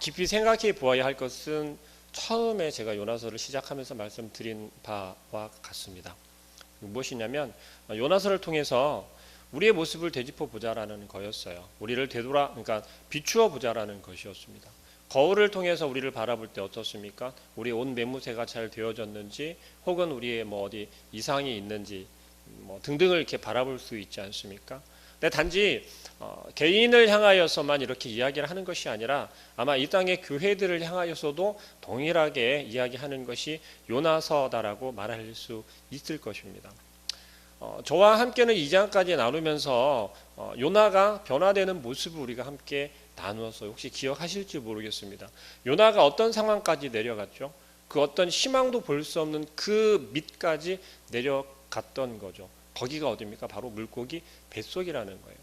깊이 생각해 보아야 할 것은 처음에 제가 요나서를 시작하면서 말씀드린 바와 같습니다. 무엇이냐면 요나서를 통해서 우리의 모습을 되짚어 보자라는 거였어요. 우리를 그러니까 비추어 보자라는 것이었습니다. 거울을 통해서 우리를 바라볼 때 어떻습니까? 우리의 옷 매무새가 잘 되어졌는지, 혹은 우리의 어디 이상이 있는지 등등을 이렇게 바라볼 수 있지 않습니까? 근데 단지 개인을 향하여서만 이렇게 이야기를 하는 것이 아니라 아마 이 땅의 교회들을 향하여서도 동일하게 이야기하는 것이 요나서다라고 말할 수 있을 것입니다. 저와 함께는 2장까지 나누면서 요나가 변화되는 모습을 우리가 함께 나누어서 혹시 기억하실지 모르겠습니다. 요나가 어떤 상황까지 내려갔죠? 그 어떤 희망도 볼 수 없는 그 밑까지 내려갔던 거죠. 거기가 어디입니까? 바로 물고기 뱃속이라는 거예요.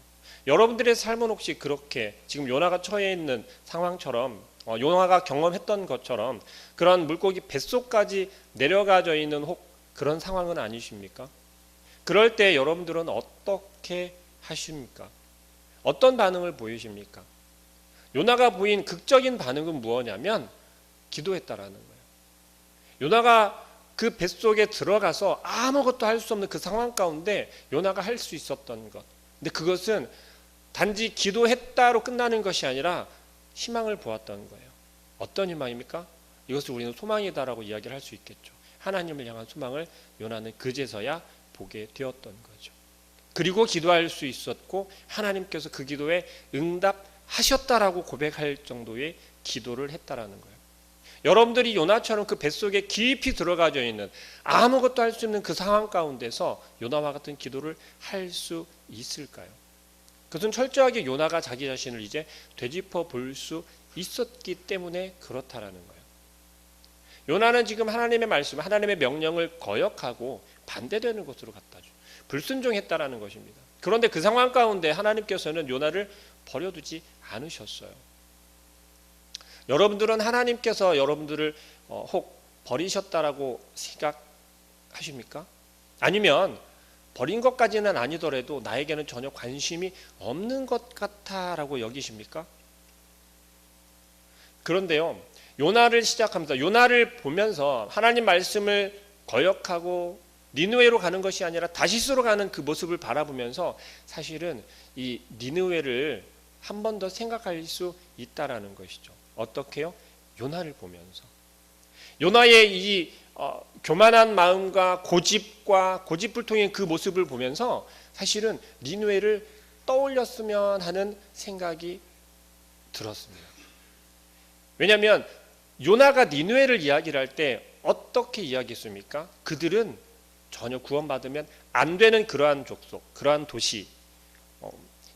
여러분들의 삶은 혹시 그렇게 지금 요나가 처해 있는 상황처럼, 요나가 경험했던 것처럼 그런 물고기 뱃속까지 내려가져 있는 그런 상황은 아니십니까? 그럴 때 여러분들은 어떻게 하십니까? 어떤 반응을 보이십니까? 요나가 보인 극적인 반응은 무엇이냐면 기도했다라는 거예요. 요나가 그 뱃속에 들어가서 아무것도 할 수 없는 그 상황 가운데 요나가 할 수 있었던 것. 근데 그것은 단지 기도했다로 끝나는 것이 아니라 희망을 보았던 거예요. 어떤 희망입니까? 이것을 우리는 소망이다라고 이야기를 할 수 있겠죠. 하나님을 향한 소망을 요나는 그제서야 보게 되었던 거죠. 그리고 기도할 수 있었고 하나님께서 그 기도에 응답하셨다라고 고백할 정도의 기도를 했다라는 거예요. 여러분들이 요나처럼 그 뱃속에 깊이 들어가져 있는 아무것도 할 수 없는 그 상황 가운데서 요나와 같은 기도를 할 수 있을까요? 그것은 철저하게 요나가 자기 자신을 이제 되짚어 볼 수 있었기 때문에 그렇다라는 거예요. 요나는 지금 하나님의 말씀, 하나님의 명령을 거역하고 반대되는 것으로 갔다죠. 불순종했다라는 것입니다. 그런데 그 상황 가운데 하나님께서는 요나를 버려두지 않으셨어요. 여러분들은 하나님께서 여러분들을 혹 버리셨다라고 생각하십니까? 아니면 버린 것까지는 아니더라도 나에게는 전혀 관심이 없는 것 같아라고 여기십니까? 그런데요, 요나를 시작하면서 요나를 보면서 하나님 말씀을 거역하고 니느웨로 가는 것이 아니라 다시스로 가는 그 모습을 바라보면서 사실은 이 니느웨를 한 번 더 생각할 수 있다라는 것이죠. 어떻게요? 요나를 보면서 요나의 이 교만한 마음과 고집불통의 그 모습을 보면서 사실은 니느웨를 떠올렸으면 하는 생각이 들었습니다. 왜냐하면 요나가 니느웨를 이야기를 할 때 어떻게 이야기했습니까? 그들은 전혀 구원받으면 안 되는 그러한 족속, 그러한 도시,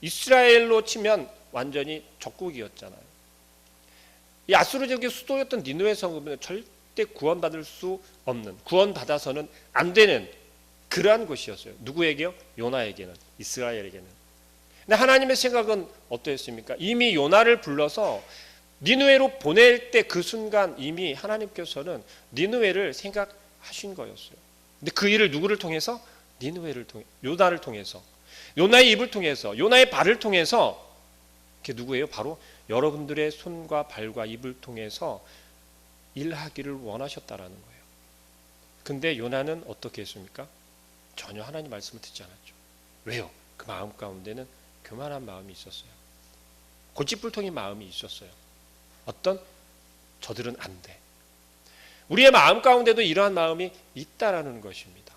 이스라엘로 치면 완전히 적국이었잖아요. 이 아수르 제국의 수도였던 니느웨 성읍은 절대 구원받을 수 없는, 구원받아서는 안 되는 그러한 곳이었어요. 누구에게요? 요나에게는, 이스라엘에게는. 근데 하나님의 생각은 어떠했습니까? 이미 요나를 불러서 니느웨로 보낼 때 그 순간 이미 하나님께서는 니느웨를 생각하신 거였어요. 근데 그 일을 누구를 통해서? 니느웨를 통해, 요나를 통해서, 요나의 입을 통해서, 요나의 발을 통해서. 그게 누구예요? 바로 여러분들의 손과 발과 입을 통해서 일하기를 원하셨다라는 거예요. 근데 요나는 어떻게 했습니까? 전혀 하나님 말씀을 듣지 않았죠. 왜요? 그 마음 가운데는 교만한 마음이 있었어요. 고집불통인 마음이 있었어요. 어떤 저들은 안 돼. 우리의 마음 가운데도 이러한 마음이 있다라는 것입니다.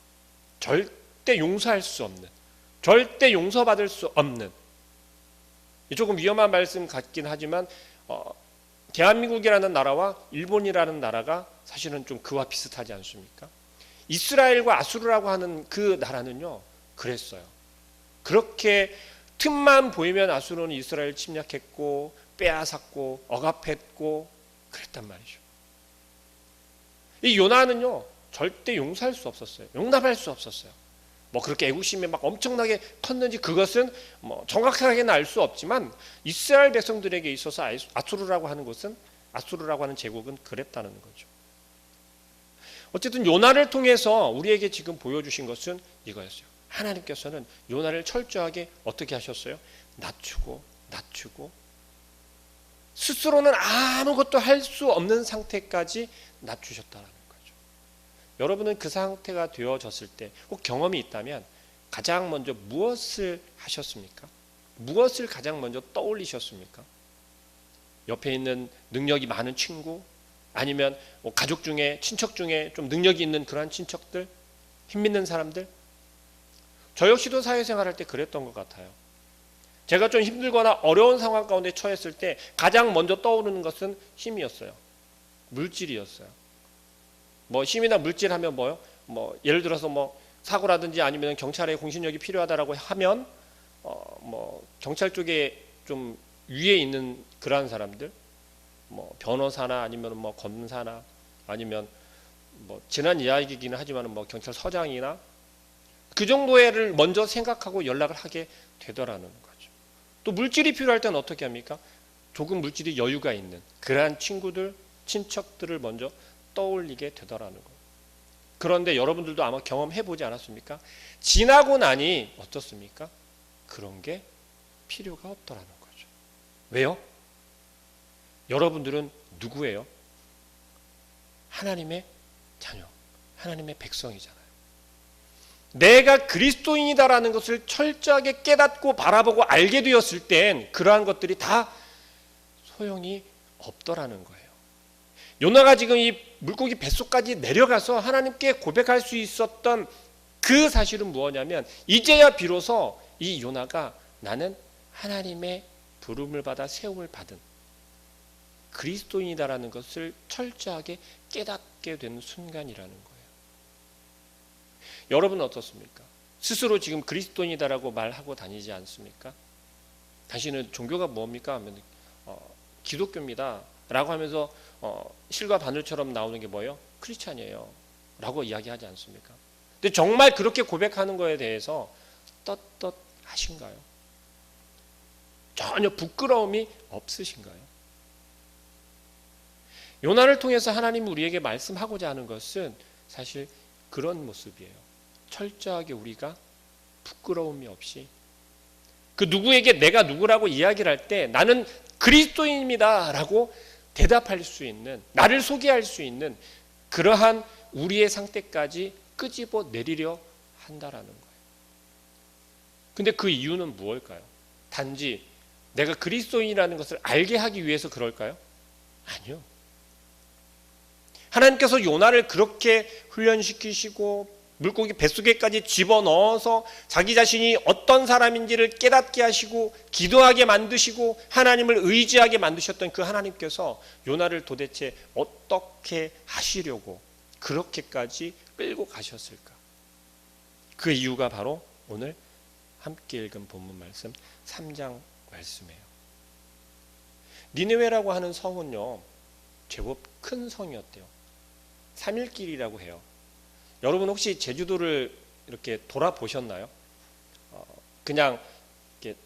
절대 용서할 수 없는, 절대 용서받을 수 없는, 조금 위험한 말씀 같긴 하지만 대한민국이라는 나라와 일본이라는 나라가 사실은 좀 그와 비슷하지 않습니까? 이스라엘과 아수르라고 하는 그 나라는요 그랬어요. 그렇게 틈만 보이면 아수르는 이스라엘 침략했고 빼앗았고 억압했고 그랬단 말이죠. 이 요나는요 절대 용서할 수 없었어요. 용납할 수 없었어요. 그렇게 애국심이 막 엄청나게 컸는지 그것은 정확하게는 알 수 없지만 이스라엘 백성들에게 있어서 아수르라고 하는 곳은, 아수르라고 하는 제국은 그랬다는 거죠. 어쨌든 요나를 통해서 우리에게 지금 보여주신 것은 이거였어요. 하나님께서는 요나를 철저하게 어떻게 하셨어요? 낮추고 스스로는 아무것도 할 수 없는 상태까지 낮추셨다는 거죠. 여러분은 그 상태가 되어졌을 때 혹 경험이 있다면 가장 먼저 무엇을 하셨습니까? 무엇을 가장 먼저 떠올리셨습니까? 옆에 있는 능력이 많은 친구, 아니면 가족 중에, 친척 중에 좀 능력이 있는 그러한 친척들, 힘있는 사람들? 저 역시도 사회생활할 때 그랬던 것 같아요. 제가 좀 힘들거나 어려운 상황 가운데 처했을 때 가장 먼저 떠오르는 것은 힘이었어요. 물질이었어요. 힘이나 물질 하면 뭐요? 예를 들어서 사고라든지 아니면 경찰의 공신력이 필요하다라고 하면 경찰 쪽에 좀 위에 있는 그러한 사람들, 변호사나 아니면 검사나 아니면 지난 이야기이기는 하지만 경찰서장이나 그 정도를 먼저 생각하고 연락을 하게 되더라는 거죠. 또 물질이 필요할 때는 어떻게 합니까? 조금 물질이 여유가 있는 그러한 친구들, 친척들을 먼저 떠올리게 되더라는 거예요. 그런데 여러분들도 아마 경험해 보지 않았습니까? 지나고 나니 어떻습니까? 그런 게 필요가 없더라는 거죠. 왜요? 여러분들은 누구예요? 하나님의 자녀, 하나님의 백성이잖아요. 내가 그리스도인이다라는 것을 철저하게 깨닫고 바라보고 알게 되었을 땐 그러한 것들이 다 소용이 없더라는 거예요. 요나가 지금 이 물고기 뱃속까지 내려가서 하나님께 고백할 수 있었던 그 사실은 무엇냐면 이제야 비로소 이 요나가 나는 하나님의 부름을 받아 세움을 받은 그리스도인이다라는 것을 철저하게 깨닫게 되는 순간이라는 거예요. 여러분은 어떻습니까? 스스로 지금 그리스도인이다라고 말하고 다니지 않습니까? 당신은 종교가 뭡니까? 하면 기독교입니다 라고 하면서 실과 바늘처럼 나오는 게 뭐예요? 크리스찬이에요 라고 이야기하지 않습니까? 근데 정말 그렇게 고백하는 거에 대해서 떳떳하신가요? 전혀 부끄러움이 없으신가요? 요나를 통해서 하나님이 우리에게 말씀하고자 하는 것은 사실 그런 모습이에요. 철저하게 우리가 부끄러움이 없이 그 누구에게 내가 누구라고 이야기를 할 때 나는 그리스도인입니다 라고 대답할 수 있는, 나를 소개할 수 있는 그러한 우리의 상태까지 끄집어 내리려 한다라는 거예요. 근데 그 이유는 무엇일까요? 단지 내가 그리스도인이라는 것을 알게 하기 위해서 그럴까요? 아니요. 하나님께서 요나를 그렇게 훈련시키시고 물고기 뱃속에까지 집어넣어서 자기 자신이 어떤 사람인지를 깨닫게 하시고 기도하게 만드시고 하나님을 의지하게 만드셨던 그 하나님께서 요나를 도대체 어떻게 하시려고 그렇게까지 끌고 가셨을까? 그 이유가 바로 오늘 함께 읽은 본문 말씀 3장 말씀이에요. 니느웨라고 하는 성은요 제법 큰 성이었대요. 3일길이라고 해요. 여러분 혹시 제주도를 이렇게 돌아보셨나요? 그냥 이렇게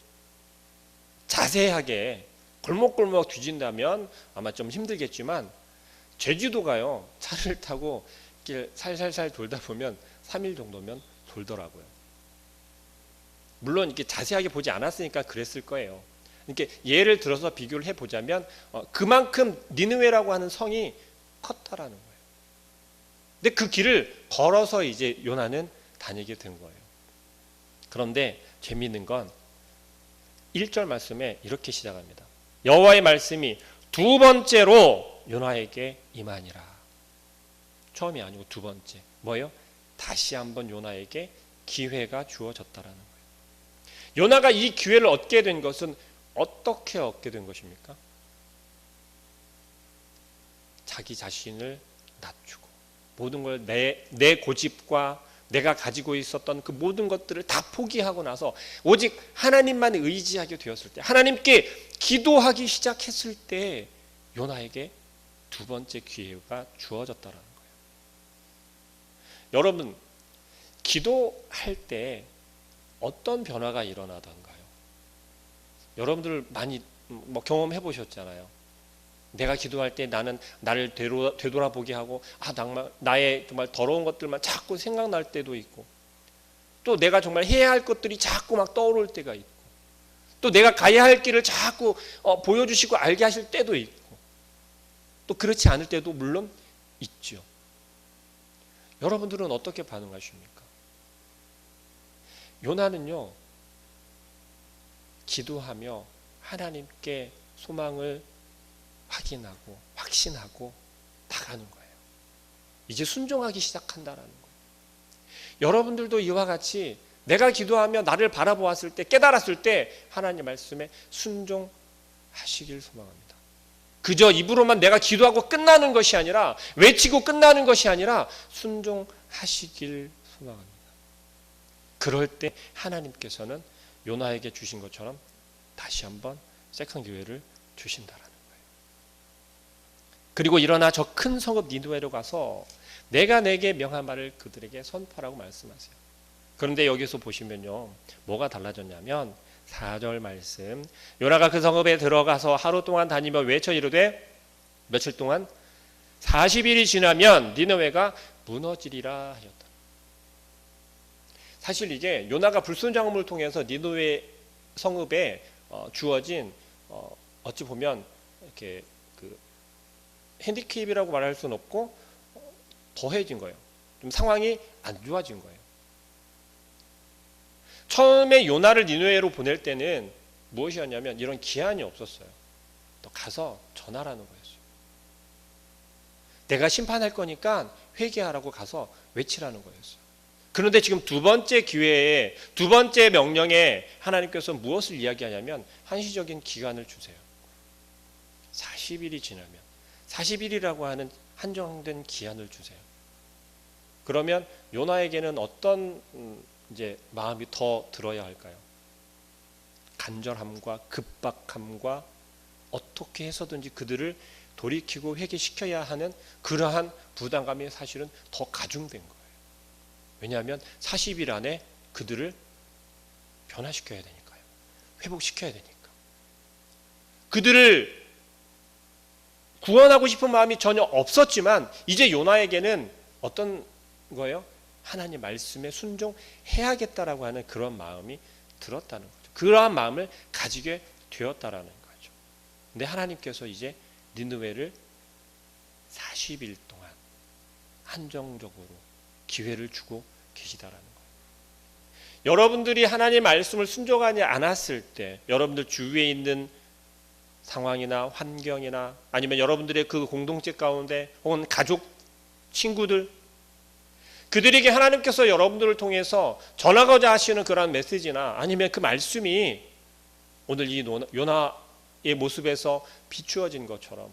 자세하게 골목골목 뒤진다면 아마 좀 힘들겠지만 제주도가요 차를 타고 길 살살살 돌다 보면 3일 정도면 돌더라고요. 물론 이렇게 자세하게 보지 않았으니까 그랬을 거예요. 이렇게 예를 들어서 비교를 해보자면 그만큼 니느웨라고 하는 성이 컸다라는 거예요. 근데 그 길을 걸어서 이제 요나는 다니게 된 거예요. 그런데 재미있는 건 1절 말씀에 이렇게 시작합니다. 여호와의 말씀이 두 번째로 요나에게 임하니라. 처음이 아니고 두 번째. 뭐예요? 다시 한번 요나에게 기회가 주어졌다라는 거예요. 요나가 이 기회를 얻게 된 것은 어떻게 얻게 된 것입니까? 자기 자신을 낮추고 모든 걸 내 고집과 내가 가지고 있었던 그 모든 것들을 다 포기하고 나서 오직 하나님만 의지하게 되었을 때, 하나님께 기도하기 시작했을 때 요나에게 두 번째 기회가 주어졌다는 거예요. 여러분, 기도할 때 어떤 변화가 일어나던가요? 여러분들 많이 경험해 보셨잖아요. 내가 기도할 때 나는 나를 되돌아보게 하고 나의 정말 더러운 것들만 자꾸 생각날 때도 있고 또 내가 정말 해야 할 것들이 자꾸 막 떠오를 때가 있고 또 내가 가야 할 길을 자꾸 보여주시고 알게 하실 때도 있고, 또 그렇지 않을 때도 물론 있죠. 여러분들은 어떻게 반응하십니까? 요나는요, 기도하며 하나님께 소망을 확인하고 확신하고 나가는 거예요. 이제 순종하기 시작한다라는 거예요. 여러분들도 이와 같이 내가 기도하며 나를 바라보았을 때, 깨달았을 때 하나님 말씀에 순종하시길 소망합니다. 그저 입으로만 내가 기도하고 끝나는 것이 아니라, 외치고 끝나는 것이 아니라 순종하시길 소망합니다. 그럴 때 하나님께서는 요나에게 주신 것처럼 다시 한번 세컨 기회를 주신다라는 거예요. 그리고 일어나 저 큰 성읍 니느웨로 가서 내가 내게 명한 말을 그들에게 선포하라고 말씀하세요. 그런데 여기서 보시면요, 뭐가 달라졌냐면 4절 말씀, 요나가 그 성읍에 들어가서 하루 동안 다니며 외쳐 이르되, 며칠 동안 40일이 지나면 니느웨가 무너지리라 하였다. 사실 이게 요나가 불순종함을 통해서 니느웨 성읍에 주어진 어찌 보면 이렇게 그 핸디캡이라고 말할 수는 없고 더해진 거예요. 좀 상황이 안 좋아진 거예요. 처음에 요나를 니느웨로 보낼 때는 무엇이었냐면 이런 기한이 없었어요. 또 가서 전하라는 거였어요. 내가 심판할 거니까 회개하라고 가서 외치라는 거였어요. 그런데 지금 두 번째 기회에, 두 번째 명령에 하나님께서 무엇을 이야기하냐면 한시적인 기간을 주세요. 40일이 지나면, 40일이라고 하는 한정된 기한을 주세요. 그러면 요나에게는 어떤 이제 마음이 더 들어야 할까요? 간절함과 급박함과 어떻게 해서든지 그들을 돌이키고 회개시켜야 하는 그러한 부담감이 사실은 더 가중된 거예요. 왜냐하면 40일 안에 그들을 변화시켜야 되니까요. 회복시켜야 되니까. 그들을 구원하고 싶은 마음이 전혀 없었지만 이제 요나에게는 어떤 거예요? 하나님 말씀에 순종해야겠다라고 하는 그런 마음이 들었다는 거죠. 그러한 마음을 가지게 되었다라는 거죠. 근데 하나님께서 이제 니느웨를 40일 동안 한정적으로 기회를 주고 계시다라는 거예요. 여러분들이 하나님 말씀을 순종하지 않았을 때, 여러분들 주위에 있는 상황이나 환경이나 아니면 여러분들의 그 공동체 가운데 혹은 가족, 친구들, 그들에게 하나님께서 여러분들을 통해서 전하고자 하시는 그러한 메시지나 아니면 그 말씀이 오늘 이 요나의 모습에서 비추어진 것처럼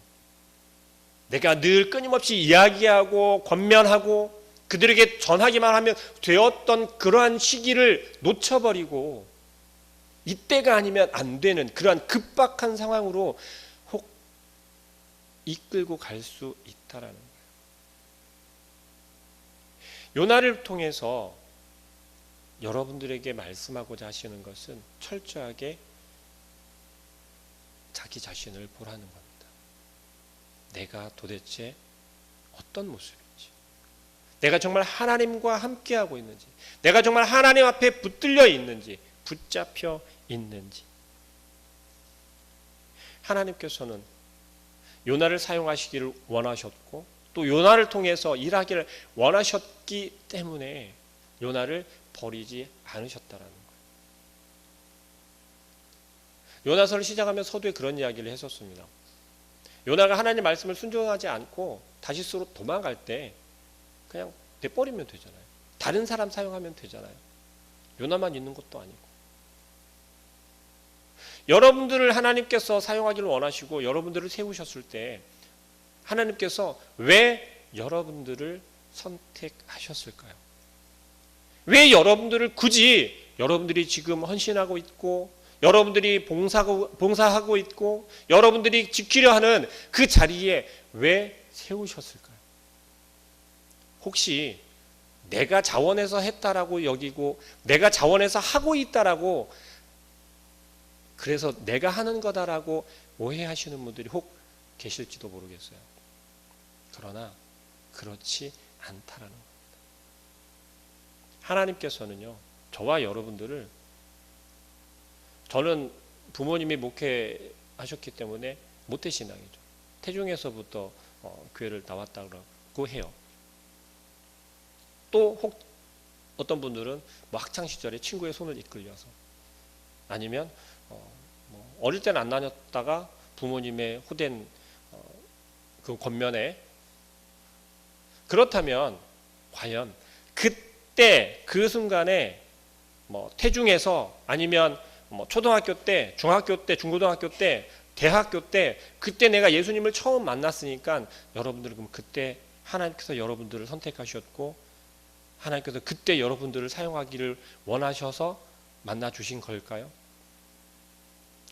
내가 늘 끊임없이 이야기하고 권면하고 그들에게 전하기만 하면 되었던 그러한 시기를 놓쳐버리고 이때가 아니면 안 되는 그러한 급박한 상황으로 혹 이끌고 갈 수 있다라는 거예요. 요나를 통해서 여러분들에게 말씀하고자 하시는 것은 철저하게 자기 자신을 보라는 겁니다. 내가 도대체 어떤 모습인지, 내가 정말 하나님과 함께하고 있는지, 내가 정말 하나님 앞에 붙들려 있는지, 붙잡혀 있는지. 하나님께서는 요나를 사용하시기를 원하셨고 또 요나를 통해서 일하기를 원하셨기 때문에 요나를 버리지 않으셨다라는 거예요. 요나서를 시작하면 서두에 그런 이야기를 했었습니다. 요나가 하나님 말씀을 순종하지 않고 다시스로 도망갈 때 그냥 내버리면 되잖아요. 다른 사람 사용하면 되잖아요. 요나만 있는 것도 아니고. 여러분들을 하나님께서 사용하기를 원하시고 여러분들을 세우셨을 때 하나님께서 왜 여러분들을 선택하셨을까요? 왜 여러분들을 굳이 여러분들이 지금 헌신하고 있고 여러분들이 봉사하고 있고 여러분들이 지키려 하는 그 자리에 왜 세우셨을까요? 혹시 내가 자원해서 했다라고 여기고 내가 자원해서 하고 있다라고 그래서 내가 하는 거다라고 오해하시는 분들이 혹 계실지도 모르겠어요. 그러나 그렇지 않다라는 겁니다. 하나님께서는요, 저와 여러분들을 저는 부모님이 목회하셨기 때문에 모태신앙이죠. 태중에서부터 교회를 나왔다고 해요. 또 혹 어떤 분들은 뭐 학창 시절에 친구의 손을 이끌려서, 아니면 뭐 어릴 때는 안 다녔다가 부모님의 호된 그 권면에, 그렇다면 과연 그때 그 순간에 뭐 태중에서, 아니면 뭐 초등학교 때, 중학교 때, 중고등학교 때, 대학교 때, 그때 내가 예수님을 처음 만났으니까 여러분들은 그럼 그때 하나님께서 여러분들을 선택하셨고 하나님께서 그때 여러분들을 사용하기를 원하셔서 만나 주신 걸까요?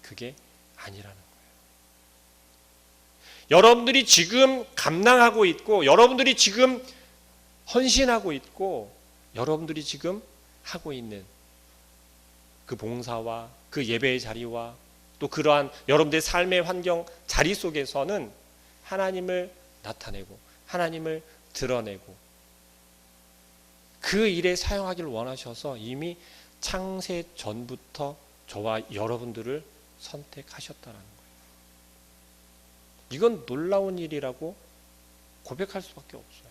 그게 아니라는 거예요. 여러분들이 지금 감당하고 있고, 여러분들이 지금 헌신하고 있고, 여러분들이 지금 하고 있는 그 봉사와 그 예배의 자리와 또 그러한 여러분들의 삶의 환경 자리 속에서는 하나님을 나타내고 하나님을 드러내고 그 일에 사용하기를 원하셔서 이미 창세 전부터 저와 여러분들을 선택하셨다는 거예요. 이건 놀라운 일이라고 고백할 수밖에 없어요.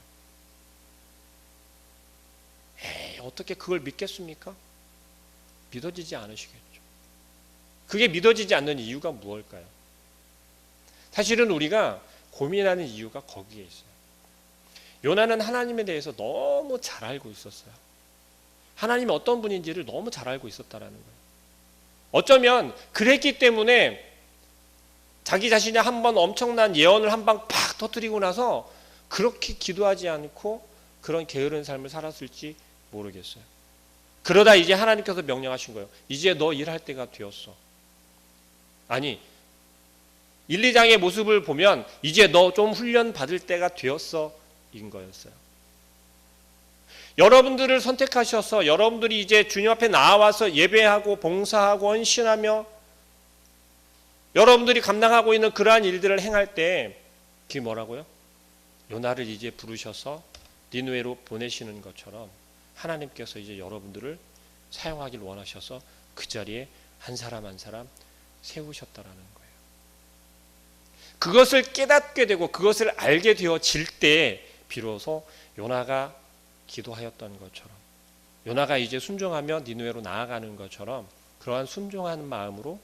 어떻게 그걸 믿겠습니까? 믿어지지 않으시겠죠. 그게 믿어지지 않는 이유가 무엇일까요? 사실은 우리가 고민하는 이유가 거기에 있어요. 요나는 하나님에 대해서 너무 잘 알고 있었어요. 하나님이 어떤 분인지를 너무 잘 알고 있었다라는 거예요. 어쩌면 그랬기 때문에 자기 자신이 한번 엄청난 예언을 한 방 팍 터뜨리고 나서 그렇게 기도하지 않고 그런 게으른 삶을 살았을지 모르겠어요. 그러다 이제 하나님께서 명령하신 거예요. 이제 너 일할 때가 되었어. 아니, 1, 2장의 모습을 보면 이제 너 좀 훈련 받을 때가 되었어 인 거였어요. 여러분들을 선택하셔서 여러분들이 이제 주님 앞에 나와서 예배하고 봉사하고 헌신하며 여러분들이 감당하고 있는 그러한 일들을 행할 때 그게 뭐라고요? 요나를 이제 부르셔서 니느웨로 보내시는 것처럼 하나님께서 이제 여러분들을 사용하기를 원하셔서 그 자리에 한 사람 한 사람 세우셨다라는 거예요. 그것을 깨닫게 되고 그것을 알게 되어질 때 비로소 요나가 기도하였던 것처럼, 요나가 이제 순종하며 니느웨로 나아가는 것처럼 그러한 순종하는 마음으로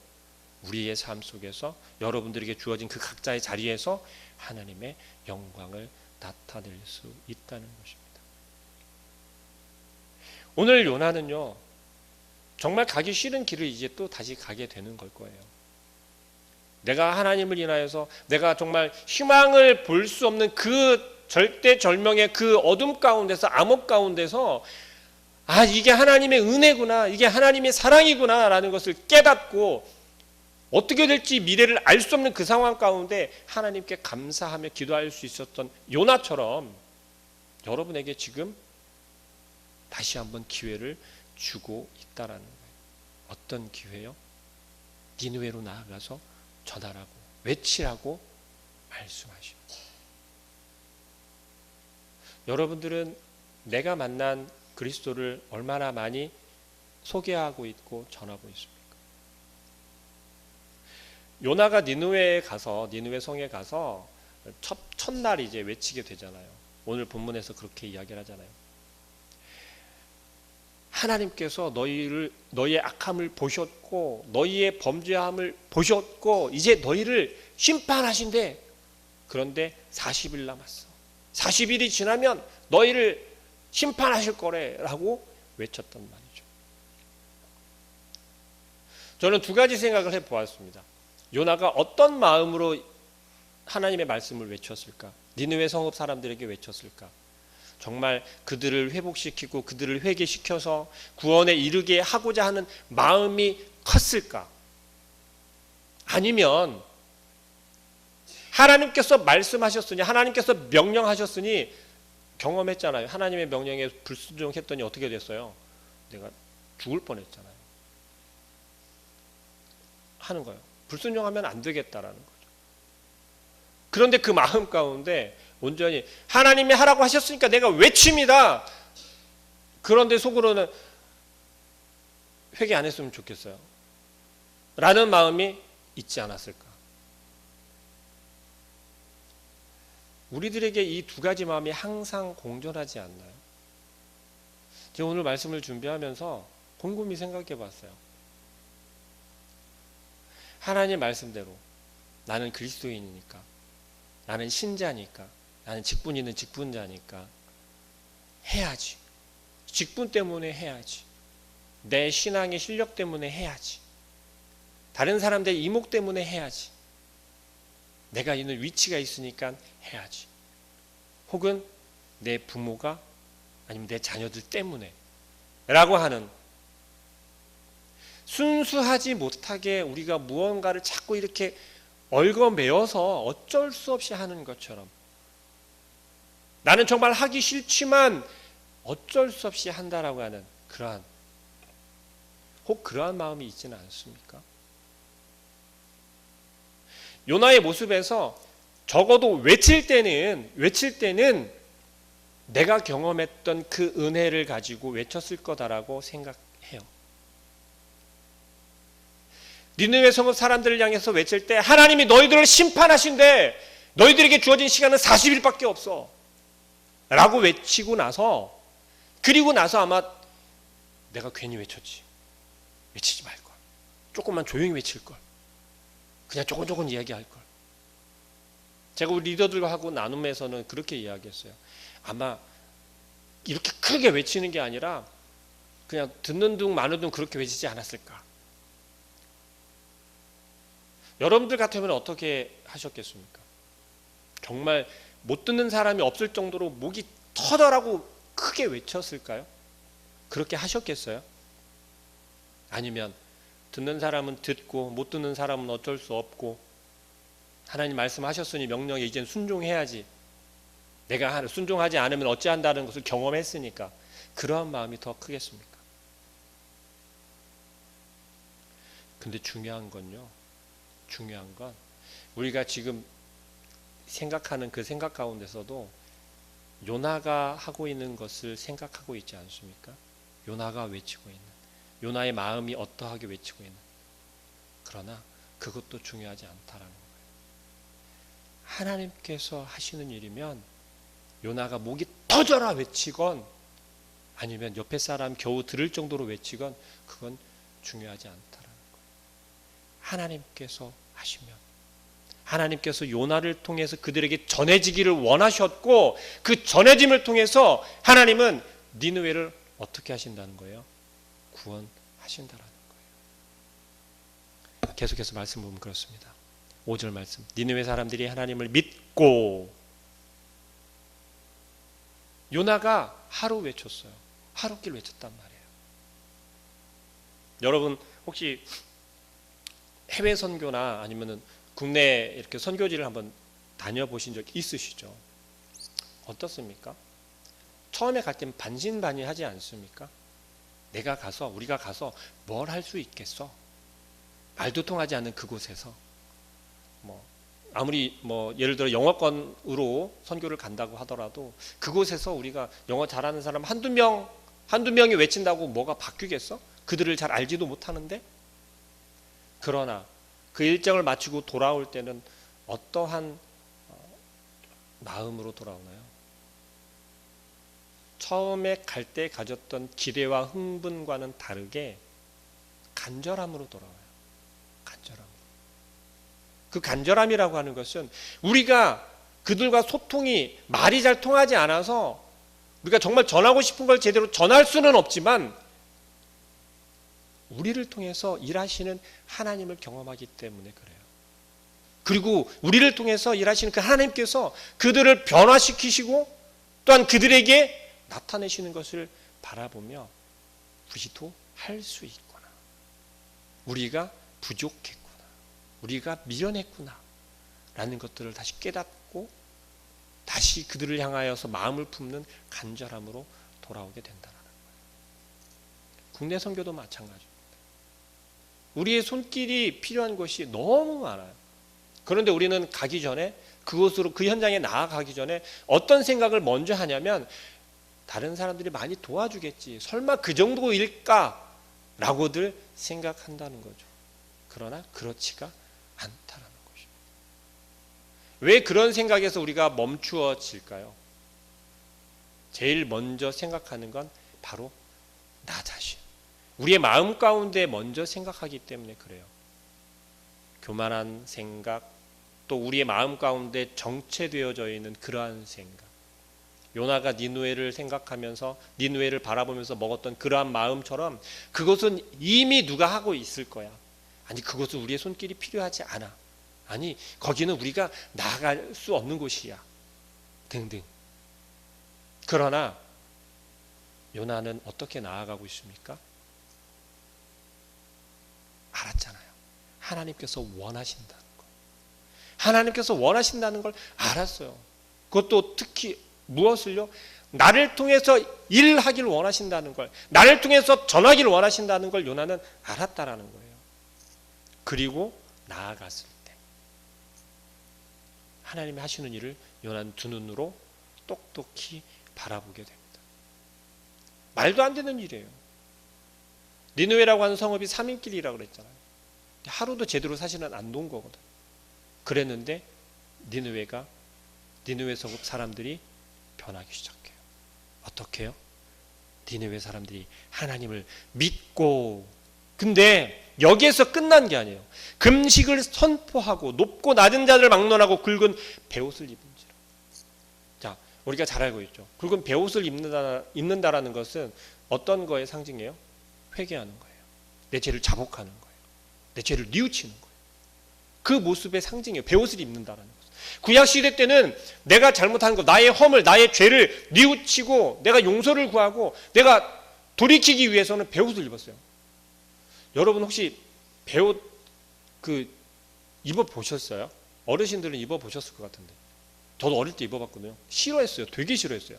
우리의 삶 속에서 여러분들에게 주어진 그 각자의 자리에서 하나님의 영광을 나타낼 수 있다는 것입니다. 오늘 요나는요, 정말 가기 싫은 길을 이제 또 다시 가게 되는 걸 거예요. 내가 하나님을 인하여서 내가 정말 희망을 볼 수 없는 그 절대절명의 그 어둠 가운데서, 암흑 가운데서 이게 하나님의 은혜구나, 이게 하나님의 사랑이구나 라는 것을 깨닫고 어떻게 될지 미래를 알 수 없는 그 상황 가운데 하나님께 감사하며 기도할 수 있었던 요나처럼 여러분에게 지금 다시 한번 기회를 주고 있다라는 거예요. 어떤 기회요? 니느웨로 나아가서 전하라고, 외치라고 말씀하십니다. 여러분들은 내가 만난 그리스도를 얼마나 많이 소개하고 있고 전하고 있습니까? 요나가 니느웨에 가서, 니느웨 성에 가서 첫날 이제 외치게 되잖아요. 오늘 본문에서 그렇게 이야기를 하잖아요. 하나님께서 너희의 악함을 보셨고 너희의 범죄함을 보셨고 이제 너희를 심판하신대. 그런데 40일 남았어. 40일이 지나면 너희를 심판하실 거래라고 외쳤단 말이죠. 저는 두 가지 생각을 해보았습니다. 요나가 어떤 마음으로 하나님의 말씀을 외쳤을까? 니느웨 성읍 사람들에게 외쳤을까? 정말 그들을 회복시키고 그들을 회개시켜서 구원에 이르게 하고자 하는 마음이 컸을까? 아니면 하나님께서 말씀하셨으니, 하나님께서 명령하셨으니, 경험했잖아요. 하나님의 명령에 불순종했더니 어떻게 됐어요? 내가 죽을 뻔했잖아요. 하는 거예요. 불순종하면 안 되겠다라는 거죠. 그런데 그 마음 가운데 온전히 하나님이 하라고 하셨으니까 내가 외칩니다. 그런데 속으로는 회개 안 했으면 좋겠어요. 라는 마음이 있지 않았을까? 우리들에게 이 두 가지 마음이 항상 공존하지 않나요? 제가 오늘 말씀을 준비하면서 곰곰이 생각해 봤어요. 하나님 말씀대로 나는 그리스도인이니까, 나는 신자니까, 나는 직분 있는 직분자니까 해야지. 직분 때문에 해야지. 내 신앙의 실력 때문에 해야지. 다른 사람들의 이목 때문에 해야지. 내가 있는 위치가 있으니까 해야지. 혹은 내 부모가 아니면 내 자녀들 때문에 라고 하는 순수하지 못하게 우리가 무언가를 자꾸 이렇게 얽어매어서 어쩔 수 없이 하는 것처럼 나는 정말 하기 싫지만 어쩔 수 없이 한다라고 하는 그러한 마음이 있지는 않습니까? 요나의 모습에서 적어도 외칠 때는 내가 경험했던 그 은혜를 가지고 외쳤을 거다라고 생각해요. 니느웨 성읍 사람들을 향해서 외칠 때 하나님이 너희들을 심판하신대. 너희들에게 주어진 시간은 40일밖에 없어 라고 외치고 나서, 그리고 나서 아마 내가 괜히 외쳤지, 외치지 말걸, 조금만 조용히 외칠걸, 그냥 조금 이야기할걸. 제가 우리 리더들과 하고 나눔에서는 그렇게 이야기했어요. 아마 이렇게 크게 외치는 게 아니라 그냥 듣는 둥 마는 둥 그렇게 외치지 않았을까. 여러분들 같으면 어떻게 하셨겠습니까? 정말 못 듣는 사람이 없을 정도로 목이 터져라고 크게 외쳤을까요? 그렇게 하셨겠어요? 아니면 듣는 사람은 듣고 못 듣는 사람은 어쩔 수 없고 하나님 말씀하셨으니 명령에 이젠 순종해야지, 내가 순종하지 않으면 어찌한다는 것을 경험했으니까 그러한 마음이 더 크겠습니까? 근데 중요한 건 우리가 지금 생각하는 그 생각 가운데서도 요나가 하고 있는 것을 생각하고 있지 않습니까? 요나가 외치고 있는, 요나의 마음이 어떠하게 외치고 있는, 그러나 그것도 중요하지 않다라는 거예요. 하나님께서 하시는 일이면 요나가 목이 터져라 외치건 아니면 옆에 사람 겨우 들을 정도로 외치건 그건 중요하지 않다라는 거예요. 하나님께서 하시면, 하나님께서 요나를 통해서 그들에게 전해지기를 원하셨고 그 전해짐을 통해서 하나님은 니느웨를 어떻게 하신다는 거예요? 구원하신다라는 거예요. 계속해서 말씀 보면 그렇습니다. 5절 말씀, 니느웨 사람들이 하나님을 믿고, 요나가 하루 외쳤어요. 하루길 외쳤단 말이에요. 여러분 혹시 해외 선교나 아니면은 국내 이렇게 선교지를 한번 다녀보신 적 있으시죠? 어떻습니까? 처음에 갈 때는 반신반의하지 않습니까? 우리가 가서 뭘 할 수 있겠어? 말도 통하지 않는 그곳에서 아무리 예를 들어 영어권으로 선교를 간다고 하더라도 그곳에서 우리가 영어 잘하는 사람 한두 명이 외친다고 뭐가 바뀌겠어? 그들을 잘 알지도 못하는데. 그러나 그 일정을 마치고 돌아올 때는 어떠한 마음으로 돌아오나요? 처음에 갈 때 가졌던 기대와 흥분과는 다르게 간절함으로 돌아와요. 간절함. 그 간절함이라고 하는 것은 우리가 그들과 소통이, 말이 잘 통하지 않아서 우리가 정말 전하고 싶은 걸 제대로 전할 수는 없지만 우리를 통해서 일하시는 하나님을 경험하기 때문에 그래요. 그리고 우리를 통해서 일하시는 그 하나님께서 그들을 변화시키시고 또한 그들에게 나타내시는 것을 바라보며 우리도 할 수 있구나, 우리가 부족했구나, 우리가 미련했구나 라는 것들을 다시 깨닫고 다시 그들을 향하여서 마음을 품는 간절함으로 돌아오게 된다는 거예요. 국내 선교도 마찬가지입니다. 우리의 손길이 필요한 곳이 너무 많아요. 그런데 우리는 가기 전에, 그곳으로, 그 현장에 나아가기 전에 어떤 생각을 먼저 하냐면 다른 사람들이 많이 도와주겠지, 설마 그 정도일까 라고들 생각한다는 거죠. 그러나 그렇지가 않다라는 것입니다. 왜 그런 생각에서 우리가 멈추어질까요? 제일 먼저 생각하는 건 바로 나 자신, 우리의 마음 가운데 먼저 생각하기 때문에 그래요. 교만한 생각, 또 우리의 마음 가운데 정체되어져 있는 그러한 생각, 요나가 니느웨를 생각하면서 니느웨를 바라보면서 먹었던 그러한 마음처럼 그것은 이미 누가 하고 있을 거야. 아니 그것은 우리의 손길이 필요하지 않아. 아니 거기는 우리가 나아갈 수 없는 곳이야. 등등. 그러나 요나는 어떻게 나아가고 있습니까? 알았잖아요. 하나님께서 원하신다는 거. 하나님께서 원하신다는 걸 알았어요. 그것도 특히 무엇을요? 나를 통해서 일하기를 원하신다는 걸, 나를 통해서 전하기를 원하신다는 걸 요나는 알았다라는 거예요. 그리고 나아갔을 때 하나님이 하시는 일을 요나는 두 눈으로 똑똑히 바라보게 됩니다. 말도 안 되는 일이에요. 니느웨라고 하는 성읍이 3인길이라고 그랬잖아요. 하루도 제대로 사실은 안 놓은 거거든. 그랬는데 니느웨 성읍 사람들이 변하기 시작해요. 어떻게 해요? 니느웨 사람들이 하나님을 믿고, 근데 여기에서 끝난 게 아니에요. 금식을 선포하고 높고 낮은 자들 막론하고 굵은 베옷을 입은지라. 자, 우리가 잘 알고 있죠. 굵은 베옷을 입는다라는 것은 어떤 거의 상징이에요? 회개하는 거예요. 내 죄를 자복하는 거예요. 내 죄를 뉘우치는 거예요. 그 모습의 상징이에요. 베옷을 입는다라는 것. 구약 시대 때는 내가 잘못한 것, 나의 허물, 나의 죄를 뉘우치고 내가 용서를 구하고 내가 돌이키기 위해서는 베옷을 입었어요. 여러분 혹시 베옷 입어 보셨어요? 어르신들은 입어 보셨을 것 같은데. 저도 어릴 때 입어봤거든요. 싫어했어요. 되게 싫어했어요.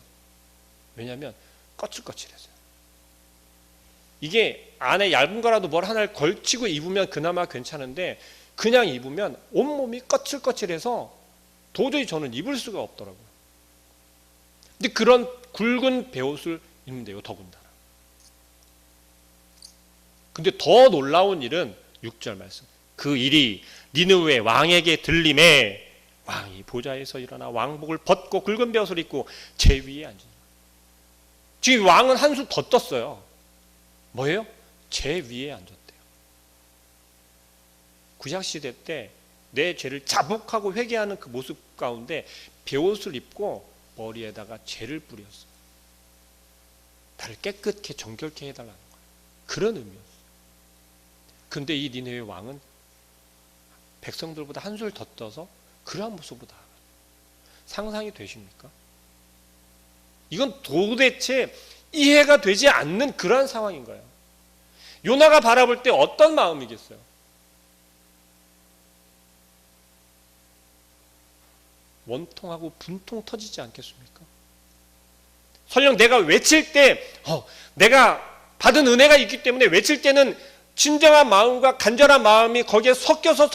왜냐하면 거칠거칠했어요. 이게 안에 얇은 거라도 뭘 하나를 걸치고 입으면 그나마 괜찮은데 그냥 입으면 온몸이 거칠거칠해서 도저히 저는 입을 수가 없더라고요. 근데 그런 굵은 베옷을 입는데요, 더군다나. 근데 더 놀라운 일은 6절 말씀. 그 일이 니느웨 왕에게 들림에 왕이 보좌에서 일어나 왕복을 벗고 굵은 베옷을 입고 제 위에 앉으니라. 지금 왕은 한술 더 떴어요. 뭐예요? 제 위에 앉았대요. 구약시대 때 내 죄를 자복하고 회개하는 그 모습 가운데 베옷을 입고 머리에다가 죄를 뿌렸어요. 나를 깨끗게 정결케 해달라는 거예요. 그런 의미였어요. 근데 이 니느웨 왕은 백성들보다 한술 더 떠서 그러한 모습으로 나아가요. 상상이 되십니까? 이건 도대체 이해가 되지 않는 그러한 상황인 거예요. 요나가 바라볼 때 어떤 마음이겠어요? 원통하고 분통 터지지 않겠습니까? 설령 내가 외칠 때 내가 받은 은혜가 있기 때문에 외칠 때는 진정한 마음과 간절한 마음이 거기에 섞여서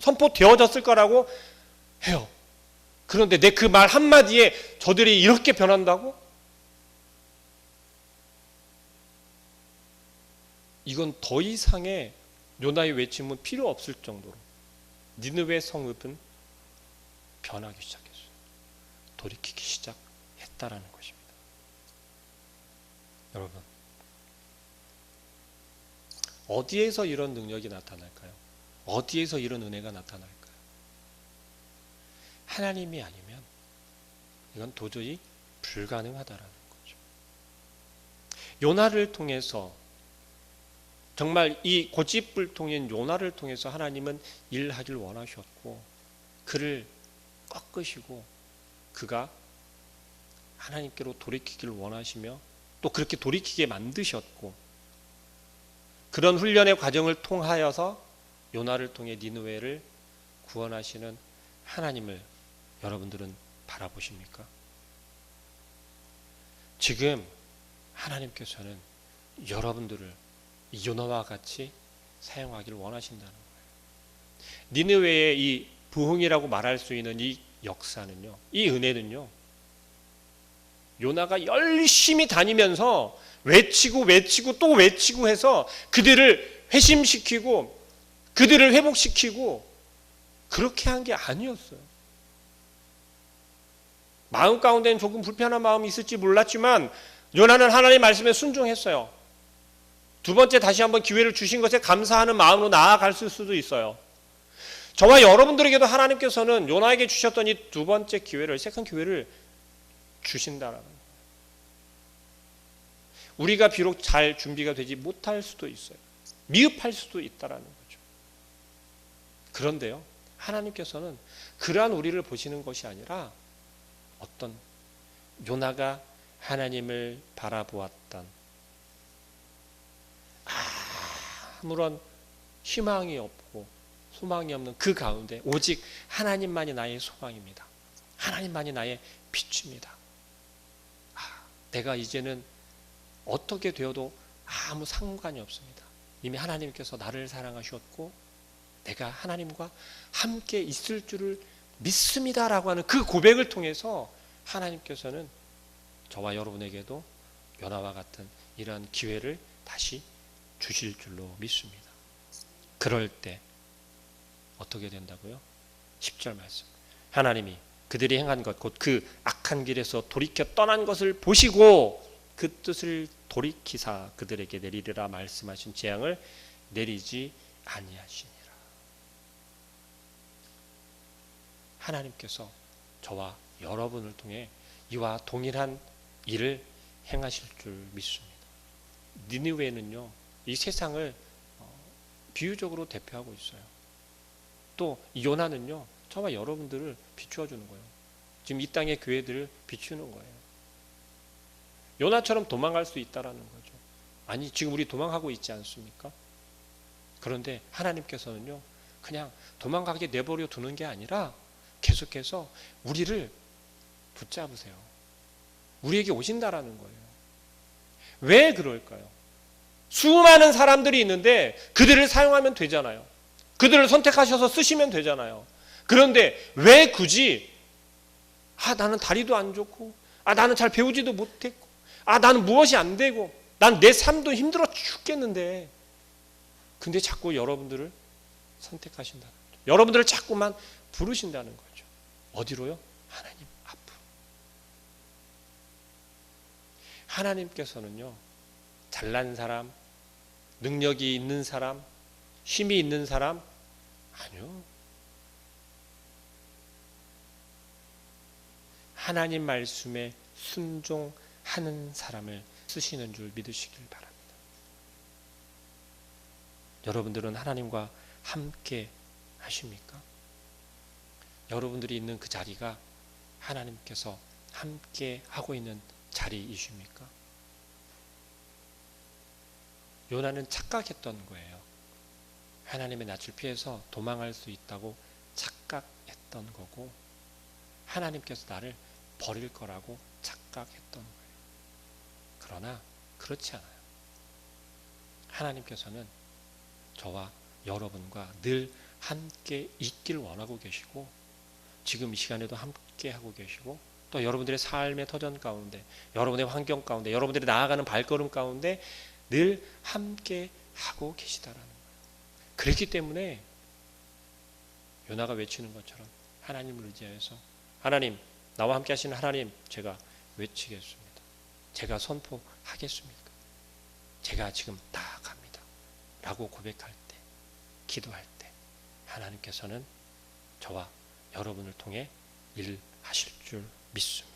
선포되어졌을 거라고 해요. 그런데 내 그 말 한마디에 저들이 이렇게 변한다고? 이건 더 이상의 요나의 외침은 필요 없을 정도로 니느웨 성읍은 변하기 시작했어요. 돌이키기 시작했다라는 것입니다. 여러분, 어디에서 이런 능력이 나타날까요? 어디에서 이런 은혜가 나타날까요? 하나님이 아니면 이건 도저히 불가능하다라는 거죠. 요나를 통해서, 정말 이 고집불통인 요나를 통해서 하나님은 일하길 원하셨고 그를 꺾으시고 그가 하나님께로 돌이키기를 원하시며 또 그렇게 돌이키게 만드셨고, 그런 훈련의 과정을 통하여서 요나를 통해 니느웨를 구원하시는 하나님을 여러분들은 바라보십니까? 지금 하나님께서는 여러분들을 요나와 같이 사용하기를 원하신다는 거예요. 니느웨의 이 부흥이라고 말할 수 있는 이 역사는요, 이 은혜는요, 요나가 열심히 다니면서 외치고 또 외치고 해서 그들을 회심시키고 그들을 회복시키고 그렇게 한 게 아니었어요. 마음 가운데는 조금 불편한 마음이 있을지 몰랐지만 요나는 하나님의 말씀에 순종했어요. 두 번째 다시 한번 기회를 주신 것에 감사하는 마음으로 나아갈 수도 있어요. 저와 여러분들에게도 하나님께서는 요나에게 주셨던 이 두 번째 기회를, 세컨 기회를 주신다라는 거예요. 우리가 비록 잘 준비가 되지 못할 수도 있어요. 미흡할 수도 있다라는 거죠. 그런데요, 하나님께서는 그러한 우리를 보시는 것이 아니라 어떤 요나가 하나님을 바라보았던 아무런 희망이 없고 소망이 없는 그 가운데 오직 하나님만이 나의 소망입니다. 하나님만이 나의 빛입니다. 내가 이제는 어떻게 되어도 아무 상관이 없습니다. 이미 하나님께서 나를 사랑하셨고 내가 하나님과 함께 있을 줄을 믿습니다라고 하는 그 고백을 통해서 하나님께서는 저와 여러분에게도 요나와 같은 이러한 기회를 다시 주실 줄로 믿습니다. 그럴 때 어떻게 된다고요? 10절 말씀. 하나님이 그들이 행한 것 곧 그 악한 길에서 돌이켜 떠난 것을 보시고 그 뜻을 돌이키사 그들에게 내리리라 말씀하신 재앙을 내리지 아니하시니라. 하나님께서 저와 여러분을 통해 이와 동일한 일을 행하실 줄 믿습니다. 니느웨는요, 이 세상을 비유적으로 대표하고 있어요. 또 요나는요, 저와 여러분들을 비추어 주는 거예요. 지금 이 땅의 교회들을 비추는 거예요. 요나처럼 도망갈 수 있다라는 거죠. 아니, 지금 우리 도망하고 있지 않습니까? 그런데 하나님께서는요, 그냥 도망가게 내버려 두는 게 아니라 계속해서 우리를 붙잡으세요. 우리에게 오신다라는 거예요. 왜 그럴까요? 수많은 사람들이 있는데 그들을 사용하면 되잖아요. 그들을 선택하셔서 쓰시면 되잖아요. 그런데 왜 굳이 나는 다리도 안 좋고 나는 잘 배우지도 못했고 나는 무엇이 안 되고 난 내 삶도 힘들어 죽겠는데 근데 자꾸 여러분들을 선택하신다는 거죠. 여러분들을 자꾸만 부르신다는 거죠. 어디로요? 하나님 앞으로. 하나님께서는요, 잘난 사람, 능력이 있는 사람, 힘이 있는 사람 아니요. 하나님 말씀에 순종하는 사람을 쓰시는 줄 믿으시길 바랍니다. 여러분들은 하나님과 함께 하십니까? 여러분들이 있는 그 자리가 하나님께서 함께 하고 있는 자리이십니까? 요나는 착각했던 거예요. 하나님의 낯을 피해서 도망할 수 있다고 착각했던 거고 하나님께서 나를 버릴 거라고 착각했던 거예요. 그러나 그렇지 않아요. 하나님께서는 저와 여러분과 늘 함께 있길 원하고 계시고 지금 이 시간에도 함께 하고 계시고 또 여러분들의 삶의 터전 가운데 여러분의 환경 가운데 여러분들이 나아가는 발걸음 가운데 늘 함께 하고 계시다라는 거예요. 그렇기 때문에 요나가 외치는 것처럼 하나님을 의지하여서 하나님, 나와 함께 하시는 하나님, 제가 외치겠습니다. 제가 선포하겠습니다. 제가 지금 나아갑니다. 라고 고백할 때, 기도할 때 하나님께서는 저와 여러분을 통해 일하실 줄 믿습니다.